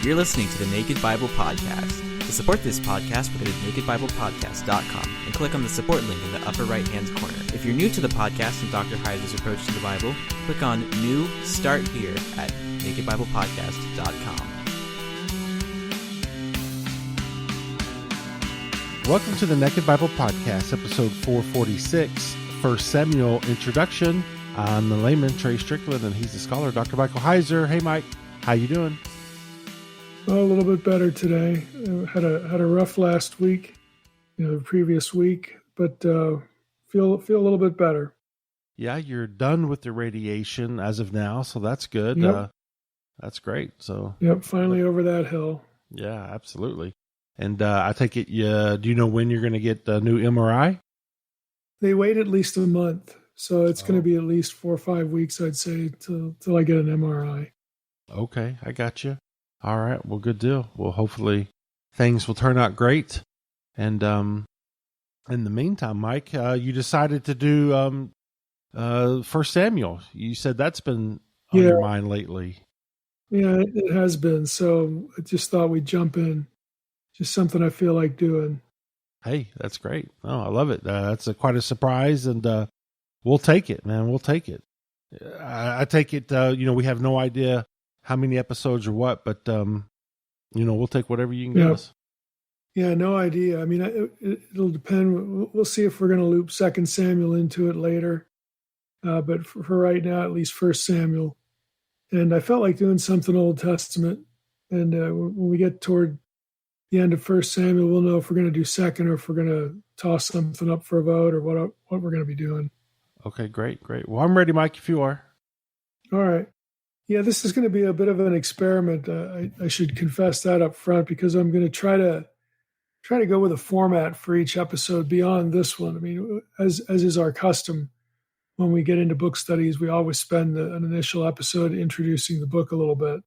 You're listening to the Naked Bible Podcast. To support this podcast, go to nakedbiblepodcast.com and click on the support link in the upper right-hand corner. If you're new to the podcast and Dr. Heiser's approach to the Bible, click on New Start Here at nakedbiblepodcast.com. Welcome to the Naked Bible Podcast, episode 446, 1 Samuel Introduction. I'm the layman, Trey Strickland, and he's the scholar, Dr. Michael Heiser. Hey, Mike, how you doing? Well, a little bit better today. Had a rough last week, the previous week, but feel a little bit better. Yeah, you're done with the radiation as of now, so that's good. Yep. That's great. So, yep, finally over that hill. Yeah, absolutely. And I take it, do you know when you're going to get the new MRI? They wait at least a month, so it's going to be at least 4 or 5 weeks, I'd say, till I get an MRI. Okay, I got you. All right, well, good deal. Well, hopefully things will turn out great. And in the meantime, Mike, you decided to do 1 Samuel. You said that's been on your mind lately. Yeah, it has been. So I just thought we'd jump in. Just something I feel like doing. Hey, that's great. Oh, I love it. That's quite a surprise, and we'll take it, man. We'll take it. I take it, we have no idea how many episodes or what, but, we'll take whatever you can give us. Yeah, no idea. I mean, it'll depend. We'll see if we're going to loop 2 Samuel into it later. But for right now, at least 1 Samuel. And I felt like doing something Old Testament. And when we get toward the end of 1 Samuel, we'll know if we're going to do 2nd or if we're going to toss something up for a vote or what we're going to be doing. Okay, great. Well, I'm ready, Mike, if you are. All right. Yeah, this is going to be a bit of an experiment. I should confess that up front because I'm going to try to go with a format for each episode beyond this one. I mean, as is our custom, when we get into book studies, we always spend an initial episode introducing the book a little bit.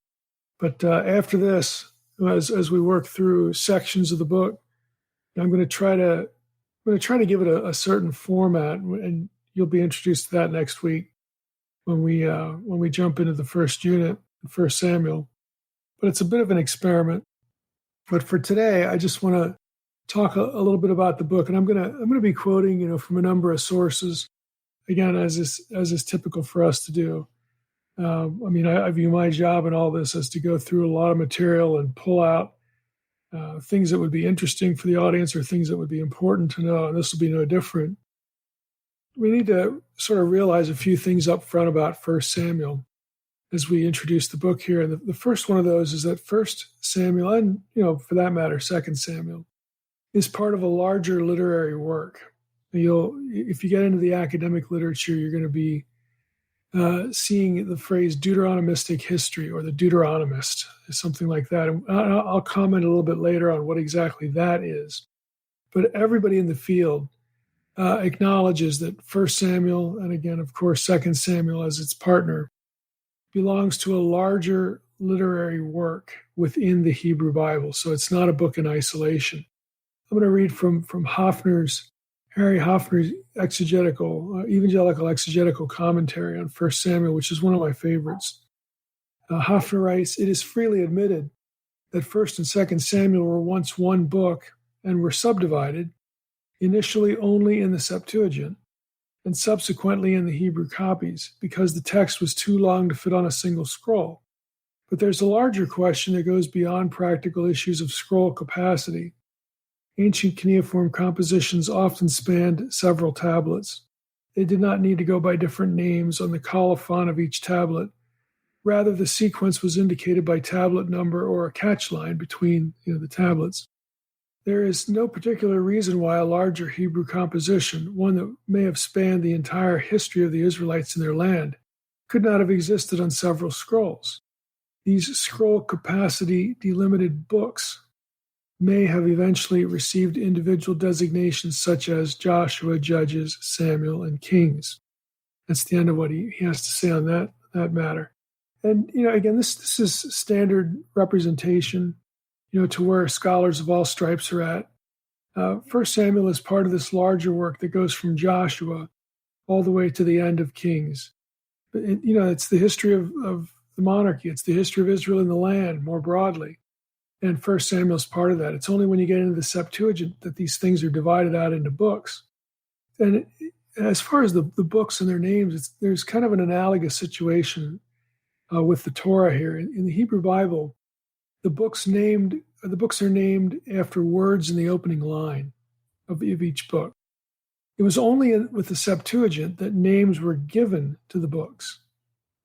But after this, as we work through sections of the book, I'm going to try to give it a certain format, and you'll be introduced to that next week when we jump into the first unit, 1 Samuel. But it's a bit of an experiment. But for today, I just want to talk a little bit about the book, and I'm gonna be quoting, from a number of sources, again, as is typical for us to do. I view my job in all this as to go through a lot of material and pull out things that would be interesting for the audience or things that would be important to know, and this will be no different. We need to sort of realize a few things up front about 1 Samuel as we introduce the book here. And the first one of those is that 1 Samuel, and for that matter, 2 Samuel, is part of a larger literary work. If you get into the academic literature, you're going to be seeing the phrase Deuteronomistic history or the Deuteronomist, something like that. And I'll comment a little bit later on what exactly that is. But everybody in the field acknowledges that 1 Samuel, and again, of course, 2 Samuel as its partner, belongs to a larger literary work within the Hebrew Bible. So it's not a book in isolation. I'm going to read from Harry Hoffner's evangelical exegetical commentary on 1 Samuel, which is one of my favorites. Hoffner writes, "It is freely admitted that 1 and 2 Samuel were once one book and were subdivided, initially only in the Septuagint, and subsequently in the Hebrew copies, because the text was too long to fit on a single scroll. But there's a larger question that goes beyond practical issues of scroll capacity. Ancient cuneiform compositions often spanned several tablets. They did not need to go by different names on the colophon of each tablet. Rather, the sequence was indicated by tablet number or a catch line between the tablets. There is no particular reason why a larger Hebrew composition, one that may have spanned the entire history of the Israelites in their land, could not have existed on several scrolls. These scroll capacity delimited books may have eventually received individual designations such as Joshua, Judges, Samuel, and Kings." That's the end of what he has to say on that matter. And, again, this is standard representation, to where scholars of all stripes are at. 1 Samuel is part of this larger work that goes from Joshua all the way to the end of Kings. But it's the history of the monarchy. It's the history of Israel in the land more broadly. And First Samuel is part of that. It's only when you get into the Septuagint that these things are divided out into books. And as far as the books and their names, there's kind of an analogous situation with the Torah here. In the Hebrew Bible, the books are named after words in the opening line of each book. It was only with the Septuagint that names were given to the books.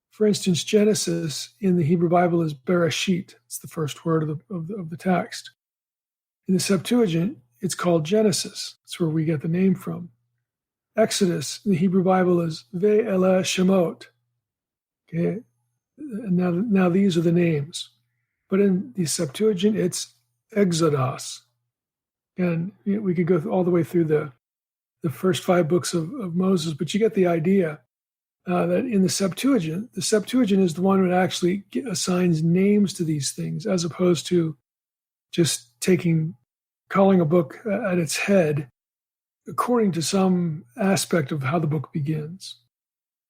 For instance, Genesis in the Hebrew Bible is Bereshit. It's the first word of the text. In the Septuagint, it's called Genesis. That's where we get the name from. Exodus in the Hebrew Bible is Ve'ele Shemot. Okay, and now these are the names. But in the Septuagint, it's Exodus. And we could go all the way through the first 5 books of Moses, but you get the idea that in the Septuagint is the one that actually assigns names to these things, as opposed to just calling a book at its head according to some aspect of how the book begins.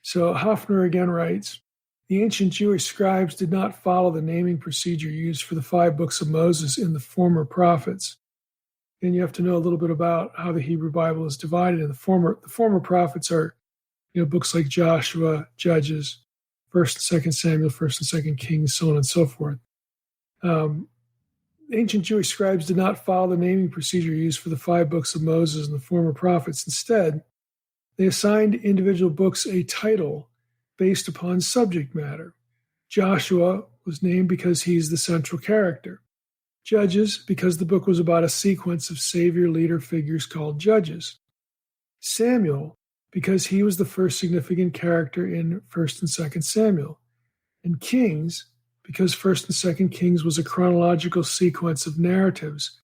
So Hafner again writes, the ancient Jewish scribes did not follow the naming procedure used for the 5 books of Moses in the former prophets. And you have to know a little bit about how the Hebrew Bible is divided. And the former prophets are, books like Joshua, Judges, 1st and 2nd Samuel, 1st and 2nd Kings, so on and so forth. Ancient Jewish scribes did not follow the naming procedure used for the 5 books of Moses and the former prophets. Instead, they assigned individual books a title based upon subject matter. Joshua was named because he's the central character. Judges, because the book was about a sequence of savior leader figures called judges. Samuel, because he was the first significant character in 1st and 2nd Samuel. And Kings, because 1st and 2nd Kings was a chronological sequence of narratives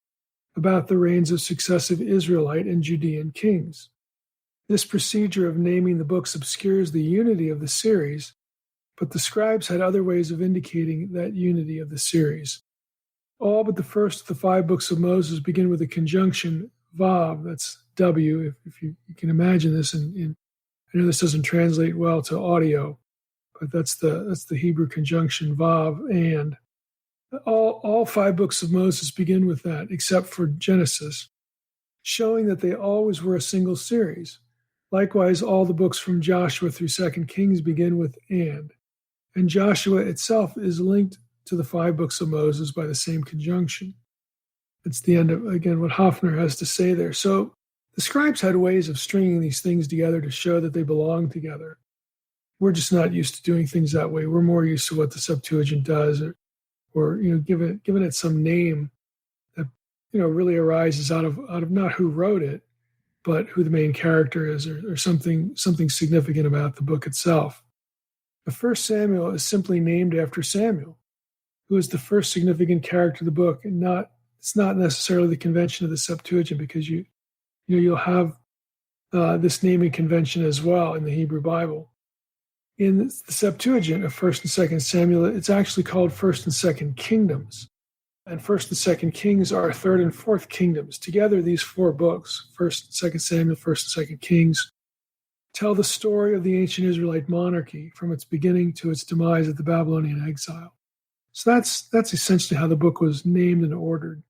about the reigns of successive Israelite and Judean kings. This procedure of naming the books obscures the unity of the series, but the scribes had other ways of indicating that unity of the series. All but the first of the 5 books of Moses begin with a conjunction Vav, that's W, if you can imagine this. I know this doesn't translate well to audio, but that's the Hebrew conjunction Vav, and all 5 books of Moses begin with that, except for Genesis, showing that they always were a single series. Likewise, all the books from Joshua through 2nd Kings begin with and Joshua itself is linked to the 5 books of Moses by the same conjunction. It's the end of, again, what Hafner has to say there. So the scribes had ways of stringing these things together to show that they belong together. We're just not used to doing things that way. We're more used to what the Septuagint does, or giving it some name that really arises out of not who wrote it, but who the main character is, or something significant about the book itself. The 1st Samuel is simply named after Samuel, who is the first significant character of the book, and it's not necessarily the convention of the Septuagint, because you'll have this naming convention as well in the Hebrew Bible. In the Septuagint of 1st and 2nd Samuel, it's actually called 1st and 2nd Kingdoms. And 1st and 2nd Kings are 3rd and 4th kingdoms. Together, these 4 books, 1st and 2nd Samuel, 1st and 2nd Kings, tell the story of the ancient Israelite monarchy from its beginning to its demise at the Babylonian exile. So that's essentially how the book was named and ordered.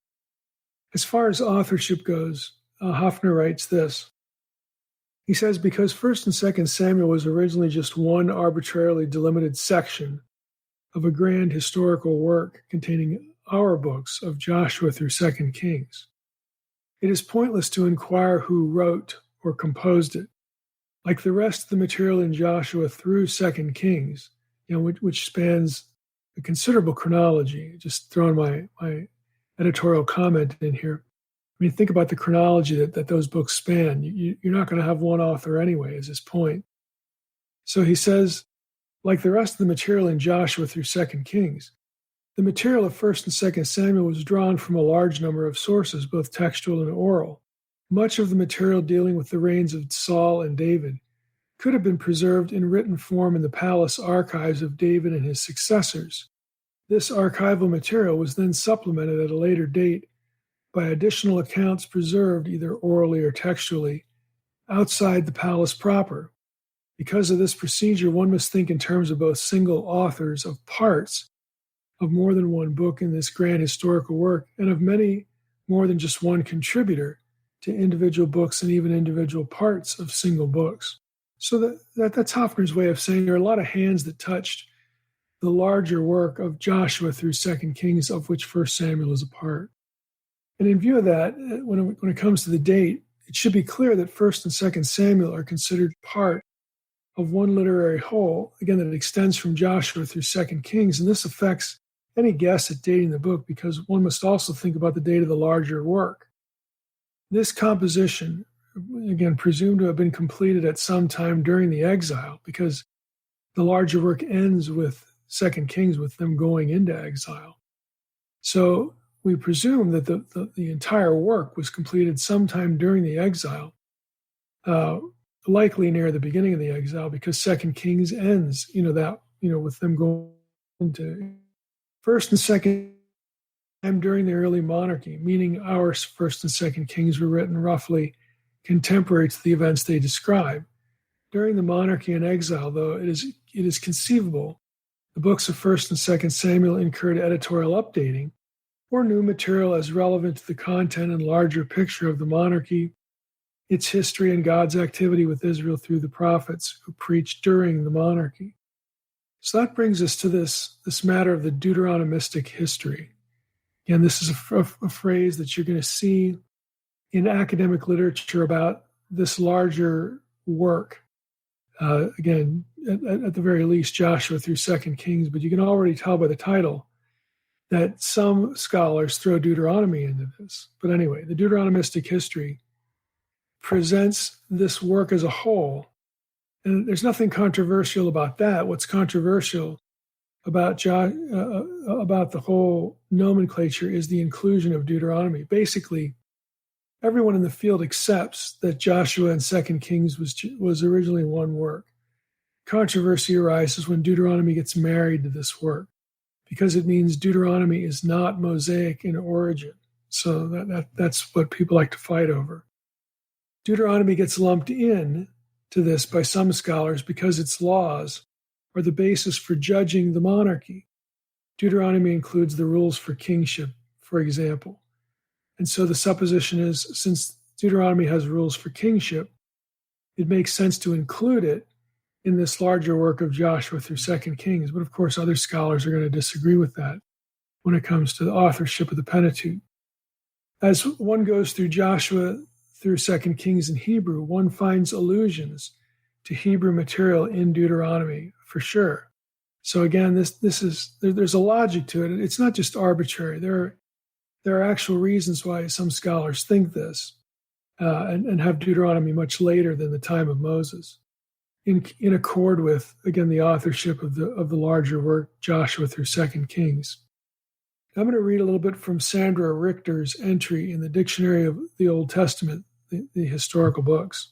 As far as authorship goes, Hafner writes this. He says, because 1st and 2nd Samuel was originally just one arbitrarily delimited section of a grand historical work containing our books of Joshua through 2nd Kings, it is pointless to inquire who wrote or composed it. Like the rest of the material in Joshua through 2nd Kings, which spans a considerable chronology, just throwing my editorial comment in here. I mean, think about the chronology that those books span. You're not going to have one author anyway, is his point. So he says, like the rest of the material in Joshua through 2nd Kings, the material of 1st and 2nd Samuel was drawn from a large number of sources, both textual and oral. Much of the material dealing with the reigns of Saul and David could have been preserved in written form in the palace archives of David and his successors. This archival material was then supplemented at a later date by additional accounts preserved either orally or textually outside the palace proper. Because of this procedure, one must think in terms of both single authors of parts of more than one book in this grand historical work, and of many more than just one contributor to individual books and even individual parts of single books. So that's Hoffner's way of saying there are a lot of hands that touched the larger work of Joshua through 2 Kings, of which 1 Samuel is a part. And in view of that, when it comes to the date, it should be clear that 1 and 2 Samuel are considered part of one literary whole, again, that extends from Joshua through 2 Kings, and this affects any guess at dating the book because one must also think about the date of the larger work. This composition, again, presumed to have been completed at some time during the exile because the larger work ends with 2 Kings with them going into exile. So we presume that the entire work was completed sometime during the exile, likely near the beginning of the exile, because 2 Kings ends, with them going into 1st and 2nd time during the early monarchy, meaning our 1st and 2nd Kings were written roughly contemporary to the events they describe. During the monarchy and exile, though, it is conceivable the books of 1st and 2nd Samuel incurred editorial updating or new material as relevant to the content and larger picture of the monarchy, its history, and God's activity with Israel through the prophets who preached during the monarchy. So that brings us to this matter of the Deuteronomistic history. Again, this is a phrase that you're going to see in academic literature about this larger work. Again, at the very least, Joshua through 2 Kings, but you can already tell by the title that some scholars throw Deuteronomy into this. But anyway, the Deuteronomistic history presents this work as a whole, and there's nothing controversial about that. What's controversial about the whole nomenclature is the inclusion of Deuteronomy. Basically, everyone in the field accepts that Joshua and 2 Kings was originally one work. Controversy arises when Deuteronomy gets married to this work, because it means Deuteronomy is not Mosaic in origin. So that's what people like to fight over. Deuteronomy gets lumped in to this by some scholars because its laws are the basis for judging the monarchy. Deuteronomy includes the rules for kingship, for example. And so the supposition is, since Deuteronomy has rules for kingship, it makes sense to include it in this larger work of Joshua through 2 Kings. But of course, other scholars are going to disagree with that when it comes to the authorship of the Pentateuch. As one goes through Joshua through 2 Kings in Hebrew, one finds allusions to Hebrew material in Deuteronomy, for sure. So again, there's a logic to it. It's not just arbitrary. There are actual reasons why some scholars think this and have Deuteronomy much later than the time of Moses, in accord with, again, the authorship of the larger work, Joshua through 2 Kings. I'm going to read a little bit from Sandra Richter's entry in the Dictionary of the Old Testament, the historical books.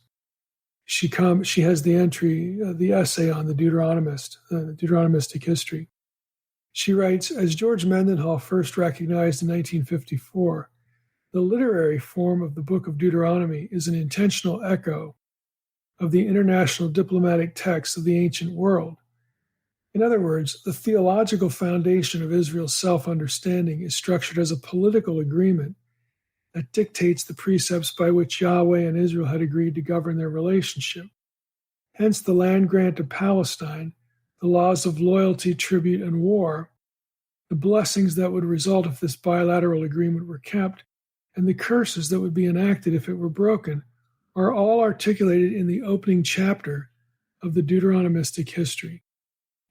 She has the entry, the essay on the Deuteronomistic history. She writes, as George Mendenhall first recognized in 1954, the literary form of the book of Deuteronomy is an intentional echo of the international diplomatic texts of the ancient world. In other words, the theological foundation of Israel's self-understanding is structured as a political agreement that dictates the precepts by which Yahweh and Israel had agreed to govern their relationship. Hence, the land grant of Palestine, the laws of loyalty, tribute, and war, the blessings that would result if this bilateral agreement were kept, and the curses that would be enacted if it were broken, are all articulated in the opening chapter of the Deuteronomistic history.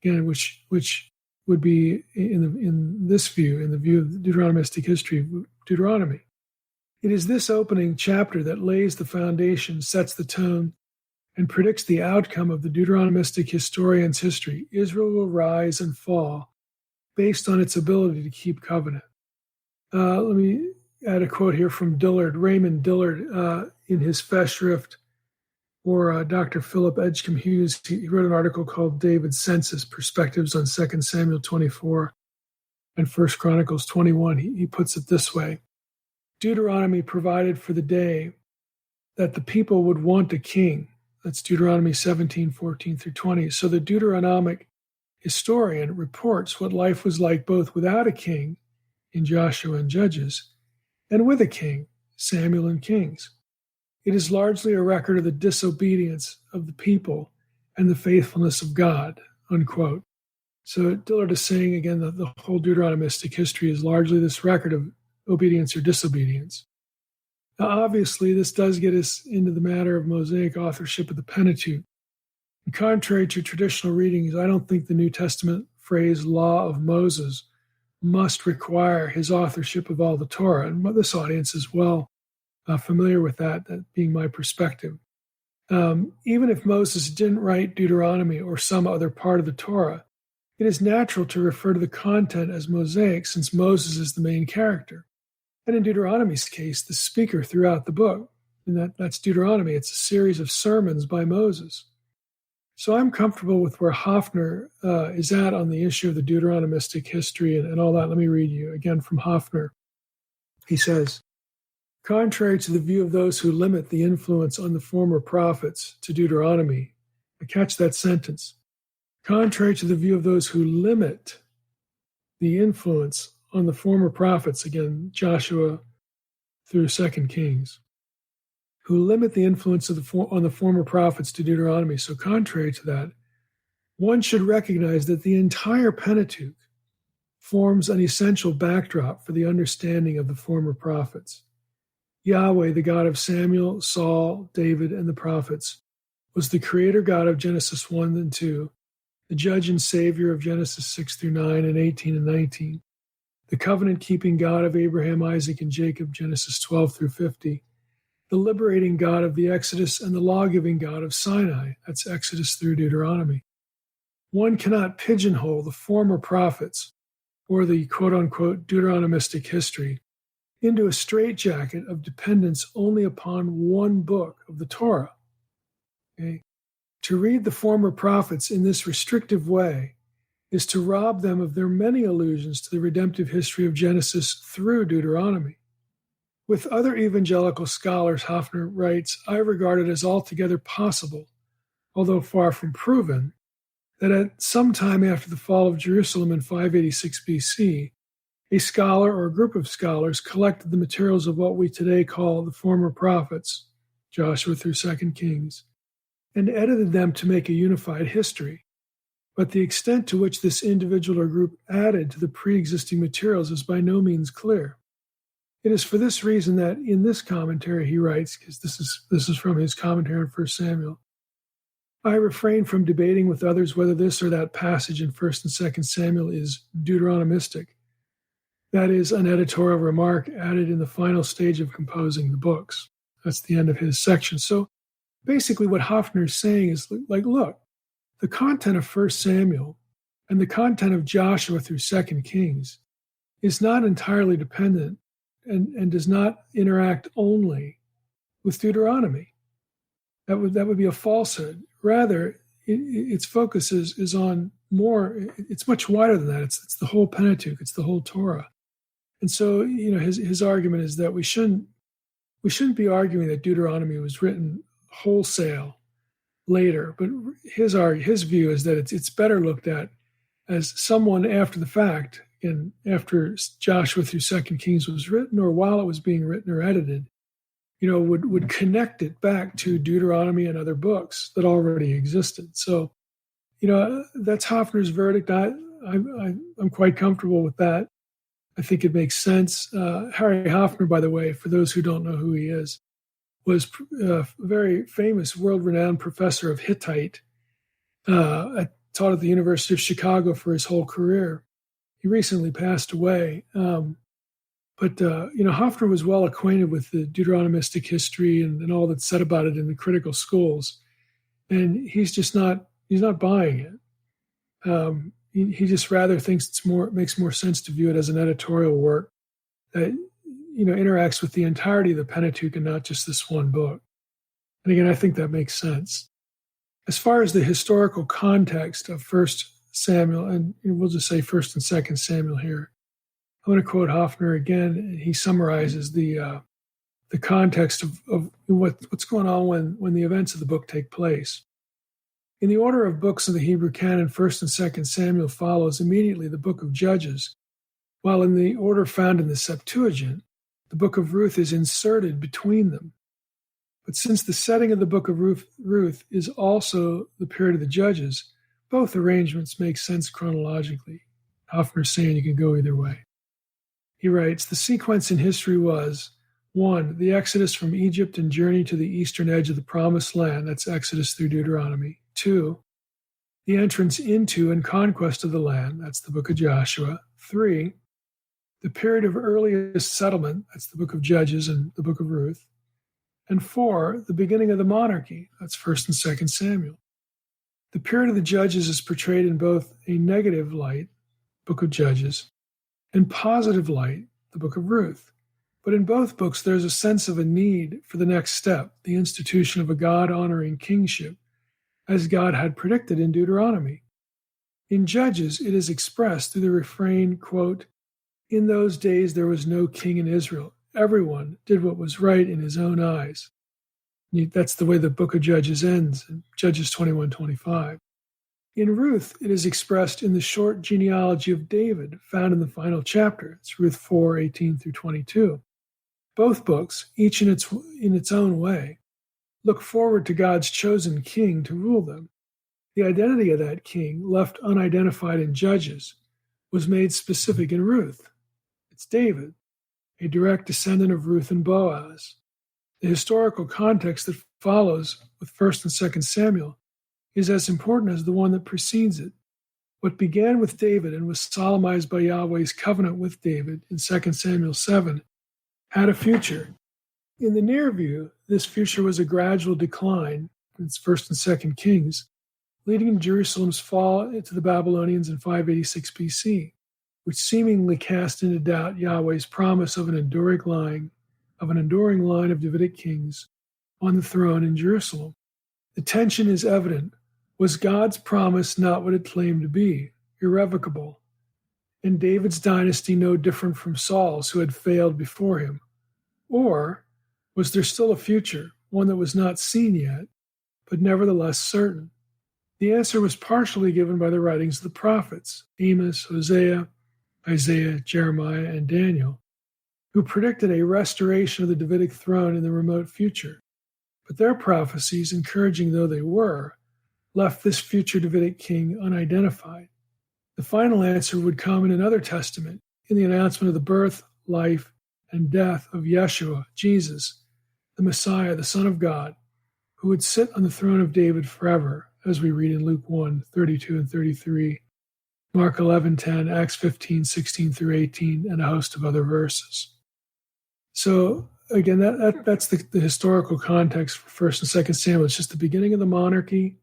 Again, which would be in this view, in the view of the Deuteronomistic history of Deuteronomy. It is this opening chapter that lays the foundation, sets the tone, and predicts the outcome of the Deuteronomistic historian's history. Israel will rise and fall based on its ability to keep covenant. Let me add a quote here from Dillard, Raymond Dillard, in his Festschrift, or Dr. Philip Edgecombe Hughes. He wrote an article called David's Census, Perspectives on 2 Samuel 24 and 1 Chronicles 21. He puts it this way: Deuteronomy provided for the day that the people would want a king. That's Deuteronomy 17:14 through 20. So the Deuteronomic historian, reports what life was like both without a king in Joshua and Judges and with a king, Samuel and Kings. It is largely a record of the disobedience of the people and the faithfulness of God, unquote. So Dillard is saying, again, that the whole Deuteronomistic history is largely this record of obedience or disobedience. Now, obviously, this does get us into the matter of Mosaic authorship of the Pentateuch. And contrary to traditional readings, I don't think the New Testament phrase law of Moses must require his authorship of all the Torah. And this audience is well familiar with that being my perspective. Even if Moses didn't write Deuteronomy or some other part of the Torah, it is natural to refer to the content as Mosaic since Moses is the main character. And in Deuteronomy's case, the speaker throughout the book. And that's Deuteronomy. It's a series of sermons by Moses. So I'm comfortable with where Hofner is at on the issue of the Deuteronomistic history and all that. Let me read you again from Hofner. He says, contrary to the view of those who limit the influence on the former prophets to Deuteronomy, catch that sentence, contrary to the view of those who limit the influence on the former prophets, again, Joshua through 2 Kings, who limit the influence on the former prophets to Deuteronomy. So contrary to that, one should recognize that the entire Pentateuch forms an essential backdrop for the understanding of the former prophets. Yahweh, the God of Samuel, Saul, David, and the prophets, was the creator God of Genesis 1 and 2, the judge and savior of Genesis 6 through 9 and 18 and 19, the covenant-keeping God of Abraham, Isaac, and Jacob, Genesis 12 through 50, the liberating God of the Exodus, and the law-giving God of Sinai, that's Exodus through Deuteronomy. One cannot pigeonhole the former prophets or the quote-unquote Deuteronomistic history into a straitjacket of dependence only upon one book of the Torah. Okay? To read the former prophets in this restrictive way is to rob them of their many allusions to the redemptive history of Genesis through Deuteronomy. With other evangelical scholars, Hofner writes, I regard it as altogether possible, although far from proven, that at some time after the fall of Jerusalem in 586 BC, a scholar or a group of scholars collected the materials of what we today call the former prophets, Joshua through 2 Kings, and edited them to make a unified history. But the extent to which this individual or group added to the pre-existing materials is by no means clear. It is for this reason that in this commentary he writes, because this is from his commentary on 1 Samuel, I refrain from debating with others whether this or that passage in 1 and 2 Samuel is Deuteronomistic. That is an editorial remark added in the final stage of composing the books. That's the end of his section. So basically what Hofner is saying is like, look, the content of 1 Samuel and the content of Joshua through 2 Kings is not entirely dependent and does not interact only with Deuteronomy. That would be a falsehood. Rather, its focus is on more. It's much wider than that. It's the whole Pentateuch. It's the whole Torah. And so, his argument is that we shouldn't be arguing that Deuteronomy was written wholesale later, but his view is that it's better looked at as someone after the fact, and after Joshua through 2 Kings was written, or while it was being written or edited, would connect it back to Deuteronomy and other books that already existed. So, that's Hofner's verdict. I'm quite comfortable with that. I think it makes sense. Harry Hofner, by the way, for those who don't know who he is, was a very famous, world-renowned professor of Hittite. Taught at the University of Chicago for his whole career. He recently passed away. But Hofner was well acquainted with the Deuteronomistic history and all that's said about it in the critical schools. And he's not buying it. He just rather thinks it makes more sense to view it as an editorial work that, interacts with the entirety of the Pentateuch and not just this one book. And again, I think that makes sense. As far as the historical context of 1 Samuel, and we'll just say 1 and 2 Samuel here, I'm going to quote Hofner again. He summarizes the context of what's going on when the events of the book take place. In the order of books of the Hebrew canon, 1st and 2nd Samuel follows immediately the book of Judges, while in the order found in the Septuagint, the book of Ruth is inserted between them. But since the setting of the book of Ruth is also the period of the Judges, both arrangements make sense chronologically. Hoffner's saying you can go either way. He writes, the sequence in history was 1. The Exodus from Egypt and journey to the eastern edge of the Promised Land, that's Exodus through Deuteronomy. 2. The entrance into and conquest of the land, that's the book of Joshua. 3. The period of earliest settlement, that's the book of Judges and the book of Ruth. And 4. The beginning of the monarchy, that's 1st and 2nd Samuel. The period of the Judges is portrayed in both a negative light, book of Judges, and positive light, the book of Ruth. But in both books, there's a sense of a need for the next step, the institution of a God-honoring kingship, as God had predicted in Deuteronomy. In Judges, it is expressed through the refrain, quote, in those days there was no king in Israel. Everyone did what was right in his own eyes. That's the way the book of Judges ends, in Judges 21:25. In Ruth, it is expressed in the short genealogy of David found in the final chapter. It's Ruth 4:18 through 22. Both books, each in its own way, look forward to God's chosen king to rule them. The identity of that king, left unidentified in Judges, was made specific in Ruth. It's David, a direct descendant of Ruth and Boaz. The historical context that follows with 1st and 2nd Samuel is as important as the one that precedes it. What began with David and was solemnized by Yahweh's covenant with David in 2 Samuel 7 had a future. In the near view, this future was a gradual decline, it's 1st and 2nd Kings, leading to Jerusalem's fall to the Babylonians in 586 BC, which seemingly cast into doubt Yahweh's promise of an enduring line of Davidic kings on the throne in Jerusalem. The tension is evident. Was God's promise not what it claimed to be, irrevocable? And David's dynasty no different from Saul's, who had failed before him? Or was there still a future, one that was not seen yet, but nevertheless certain? The answer was partially given by the writings of the prophets, Amos, Hosea, Isaiah, Jeremiah, and Daniel, who predicted a restoration of the Davidic throne in the remote future. But their prophecies, encouraging though they were, left this future Davidic king unidentified. The final answer would come in another testament, in the announcement of the birth, life, and death of Yeshua, Jesus, the Messiah, the Son of God, who would sit on the throne of David forever, as we read in Luke 1:32 and 33, Mark 11:10, Acts 15:16 through 18, and a host of other verses. So again, that's the historical context for 1st and 2nd Samuel. It's just the beginning of the monarchy.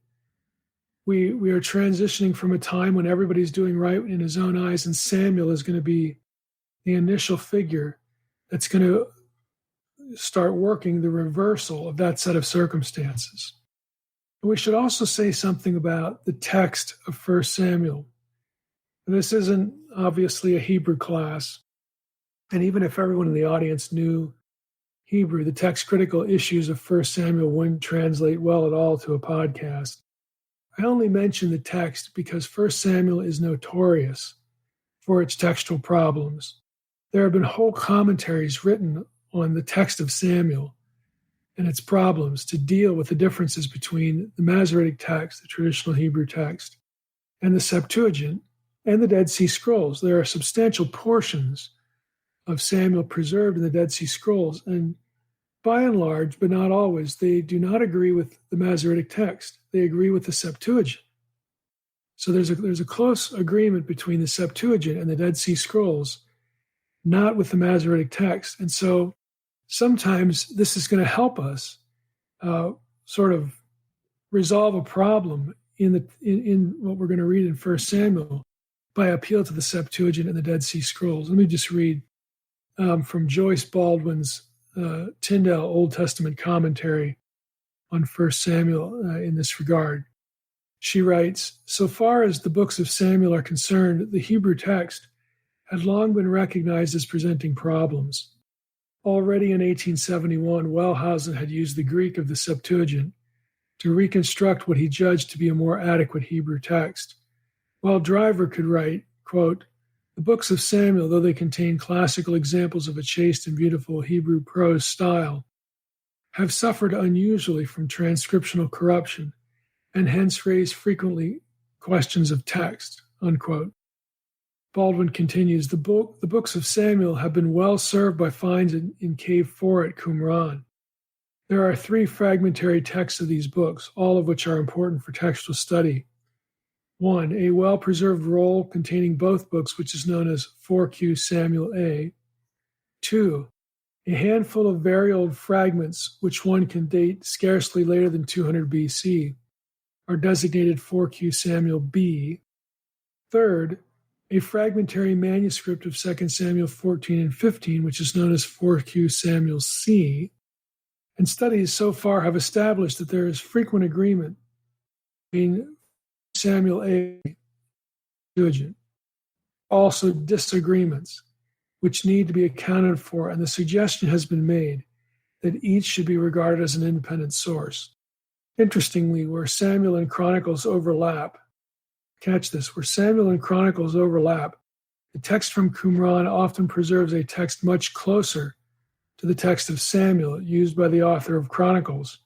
We are transitioning from a time when everybody's doing right in his own eyes, and Samuel is going to be the initial figure that's going to start working the reversal of that set of circumstances. And we should also say something about the text of 1 Samuel. And this isn't obviously a Hebrew class, and even if everyone in the audience knew Hebrew, the text critical issues of 1 Samuel wouldn't translate well at all to a podcast. I only mention the text because 1 Samuel is notorious for its textual problems. There have been whole commentaries written on the text of Samuel and its problems to deal with the differences between the Masoretic text, the traditional Hebrew text, and the Septuagint and the Dead Sea Scrolls. There are substantial portions of Samuel preserved in the Dead Sea Scrolls, and by and large, but not always, they do not agree with the Masoretic text. They agree with the Septuagint. So there's a close agreement between the Septuagint and the Dead Sea Scrolls, not with the Masoretic text. And so sometimes this is going to help us sort of resolve a problem in what we're going to read in 1 Samuel by appeal to the Septuagint and the Dead Sea Scrolls. Let me just read from Joyce Baldwin's Tyndale Old Testament commentary on 1 Samuel in this regard. She writes, so far as the books of Samuel are concerned, the Hebrew text had long been recognized as presenting problems. Already in 1871, Wellhausen had used the Greek of the Septuagint to reconstruct what he judged to be a more adequate Hebrew text, while Driver could write, quote, "The books of Samuel, though they contain classical examples of a chaste and beautiful Hebrew prose style, have suffered unusually from transcriptional corruption, and hence raise frequently questions of text," unquote. Baldwin continues, the books of Samuel have been well served by finds in Cave 4 at Qumran. There are 3 fragmentary texts of these books, all of which are important for textual study. 1, a well-preserved roll containing both books, which is known as 4Q Samuel A. 2, a handful of very old fragments, which one can date scarcely later than 200 BC, are designated 4Q Samuel B. 3rd, a fragmentary manuscript of 2 Samuel 14 and 15, which is known as 4Q Samuel C. And studies so far have established that there is frequent agreement between Samuel A. Septuagint, also disagreements which need to be accounted for, and the suggestion has been made that each should be regarded as an independent source. Interestingly, where Samuel and Chronicles overlap, catch this, where Samuel and Chronicles overlap, the text from Qumran often preserves a text much closer to the text of Samuel used by the author of Chronicles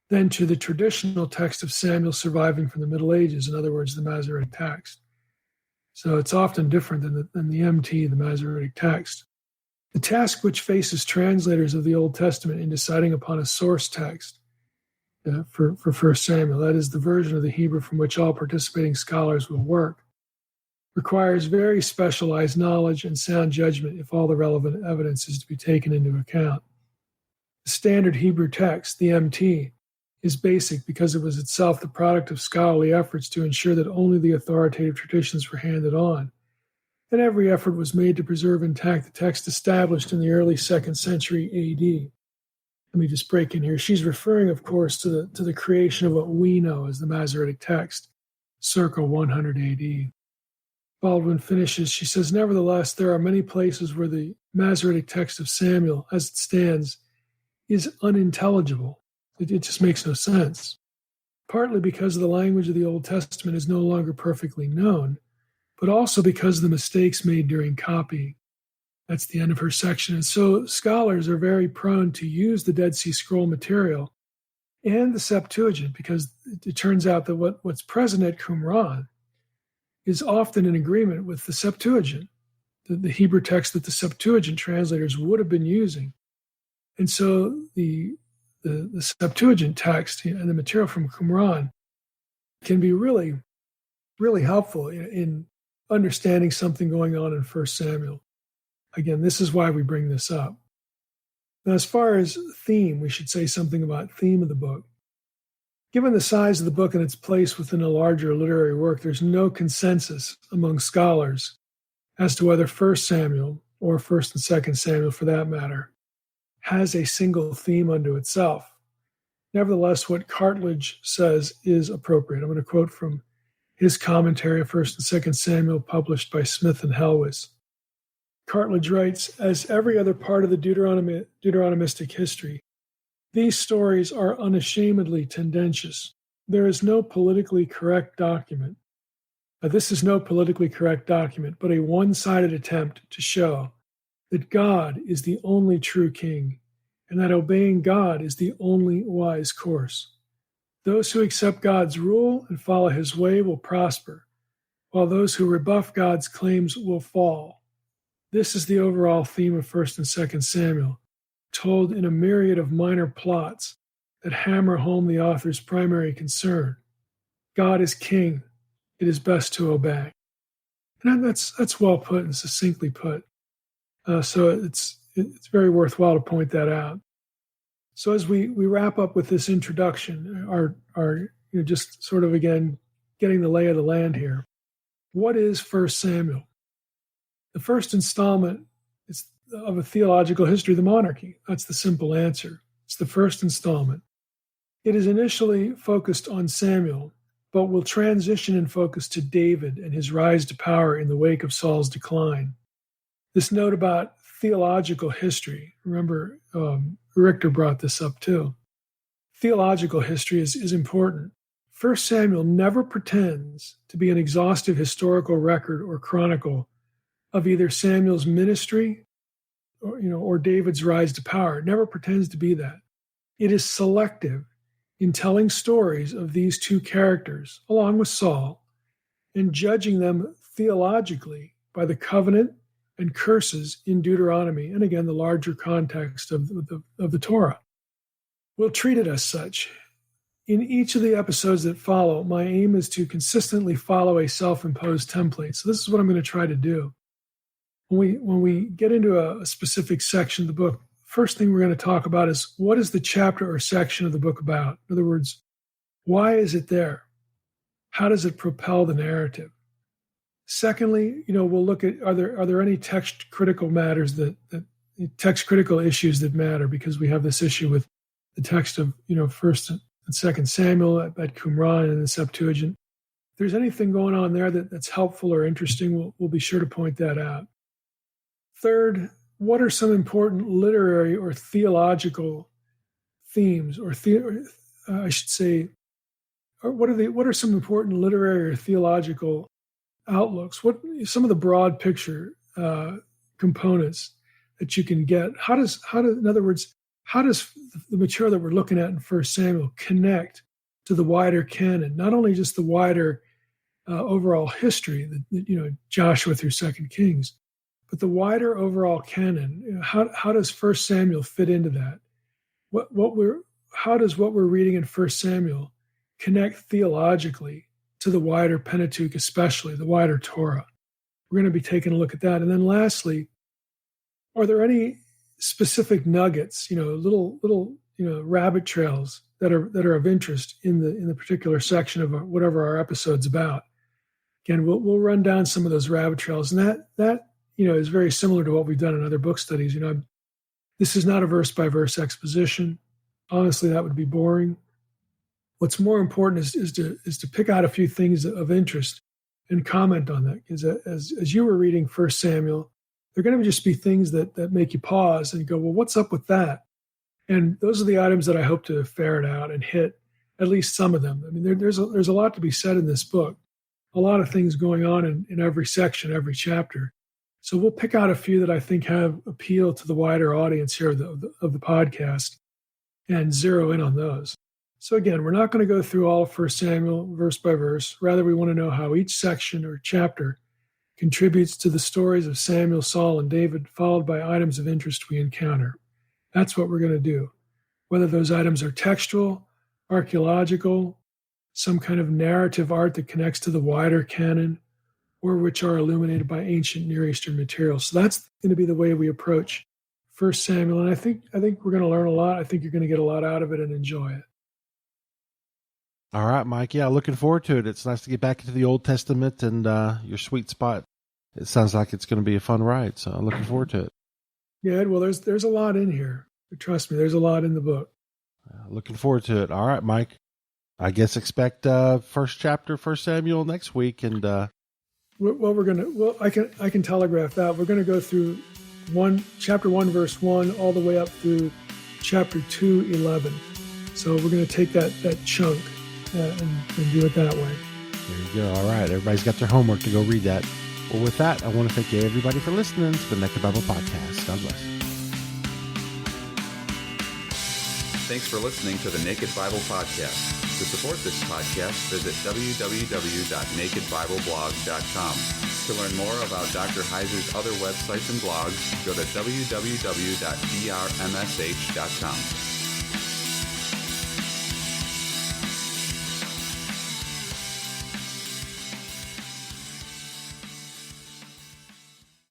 than to the traditional text of Samuel surviving from the Middle Ages, in other words, the Masoretic text. So it's often different than the MT, the Masoretic text. The task which faces translators of the Old Testament in deciding upon a source text for 1 Samuel, that is the version of the Hebrew from which all participating scholars will work, requires very specialized knowledge and sound judgment if all the relevant evidence is to be taken into account. The standard Hebrew text, the MT, is basic because it was itself the product of scholarly efforts to ensure that only the authoritative traditions were handed on, and every effort was made to preserve intact the text established in the early 2nd century AD. Let me just break in here. She's referring, of course, to the creation of what we know as the Masoretic text, circa 100 AD. Baldwin finishes, she says, nevertheless, there are many places where the Masoretic text of Samuel, as it stands, is unintelligible. It just makes no sense, partly because the language of the Old Testament is no longer perfectly known, but also because of the mistakes made during copying. That's the end of her section. And so scholars are very prone to use the Dead Sea Scroll material and the Septuagint, because it turns out that what's present at Qumran is often in agreement with the Septuagint, the Hebrew text that the Septuagint translators would have been using. And so the Septuagint text and the material from Qumran can be really, really helpful in understanding something going on in 1 Samuel. Again, this is why we bring this up. Now, as far as theme, we should say something about theme of the book. Given the size of the book and its place within a larger literary work, there's no consensus among scholars as to whether 1 Samuel, or 1st and 2nd Samuel for that matter, has a single theme unto itself. Nevertheless, what Cartledge says is appropriate. I'm going to quote from his commentary of 1st and 2nd Samuel published by Smith and Helwys. Cartledge writes, as every other part of the Deuteronomistic history, these stories are unashamedly tendentious. There is no politically correct document. This is no politically correct document, but a one-sided attempt to show that God is the only true king, and that obeying God is the only wise course. Those who accept God's rule and follow his way will prosper, while those who rebuff God's claims will fall. This is the overall theme of 1st and 2nd Samuel, told in a myriad of minor plots that hammer home the author's primary concern. God is king. It is best to obey. And that's well put and succinctly put. So it's very worthwhile to point that out. So as we wrap up with this introduction, our just sort of again getting the lay of the land here. What is 1 Samuel? The first installment is of a theological history of the monarchy. That's the simple answer. It's the first installment. It is initially focused on Samuel, but will transition in focus to David and his rise to power in the wake of Saul's decline. This note about theological history, remember, Richter brought this up too. theological history is important. 1 Samuel never pretends to be an exhaustive historical record or chronicle of either Samuel's ministry or David's rise to power. It never pretends to be that. It is selective in telling stories of these two characters, along with Saul, and judging them theologically by the covenant and curses in Deuteronomy, and again, the larger context of the Torah. We'll treat it as such. In each of the episodes that follow, my aim is to consistently follow a self-imposed template. So this is what I'm going to try to do. When we get into a specific section of the book, first thing we're going to talk about is, what is the chapter or section of the book about? In other words, why is it there? How does it propel the narrative? Secondly, we'll look at, are there any text critical matters text critical issues that matter, because we have this issue with the text of, 1st and 2nd Samuel at Qumran and the Septuagint. If there's anything going on there that's helpful or interesting, we'll be sure to point that out. Third, what are some important literary or theological themes, or what are some important literary or theological outlooks? What some of the broad picture components that you can get? In other words, how does the material that we're looking at in 1 Samuel connect to the wider canon? Not only just the wider overall history, Joshua through 2 Kings, but the wider overall canon. How does 1 Samuel fit into that? How does what we're reading in 1 Samuel connect theologically to the wider Pentateuch, especially the wider Torah? We're going to be taking a look at that. And then lastly, are there any specific nuggets, little rabbit trails that are of interest in the particular section of whatever our episode's about? Again, we'll run down some of those rabbit trails, and that is very similar to what we've done in other book studies. This is not a verse by verse exposition. Honestly, that would be boring. What's more important is to pick out a few things of interest and comment on that. Because as you were reading 1 Samuel, they're going to just be things that make you pause and go, well, what's up with that? And those are the items that I hope to ferret out and hit at least some of them. I mean, there's a lot to be said in this book, a lot of things going on in every section, every chapter. So we'll pick out a few that I think have appeal to the wider audience here of the podcast and zero in on those. So again, we're not going to go through all of 1 Samuel verse by verse. Rather, we want to know how each section or chapter contributes to the stories of Samuel, Saul, and David, followed by items of interest we encounter. That's what we're going to do. Whether those items are textual, archaeological, some kind of narrative art that connects to the wider canon, or which are illuminated by ancient Near Eastern materials. So that's going to be the way we approach 1 Samuel. And I think we're going to learn a lot. I think you're going to get a lot out of it and enjoy it. All right, Mike. Yeah, looking forward to it. It's nice to get back into the Old Testament and your sweet spot. It sounds like it's going to be a fun ride, so I'm looking forward to it. Yeah, well, there's a lot in here. Trust me, there's a lot in the book. Looking forward to it. All right, Mike. I guess expect first chapter, 1 Samuel next week, and I can telegraph that. We're going to go through chapter 1, verse 1, all the way up through chapter 2, 11. So we're going to take that chunk and do it that way. There you go. All right. Everybody's got their homework to go read that. Well, with that, I want to thank everybody for listening to the Naked Bible Podcast. God bless. Thanks for listening to the Naked Bible Podcast. To support this podcast, visit www.nakedbibleblog.com. To learn more about Dr. Heiser's other websites and blogs, go to www.drmsh.com.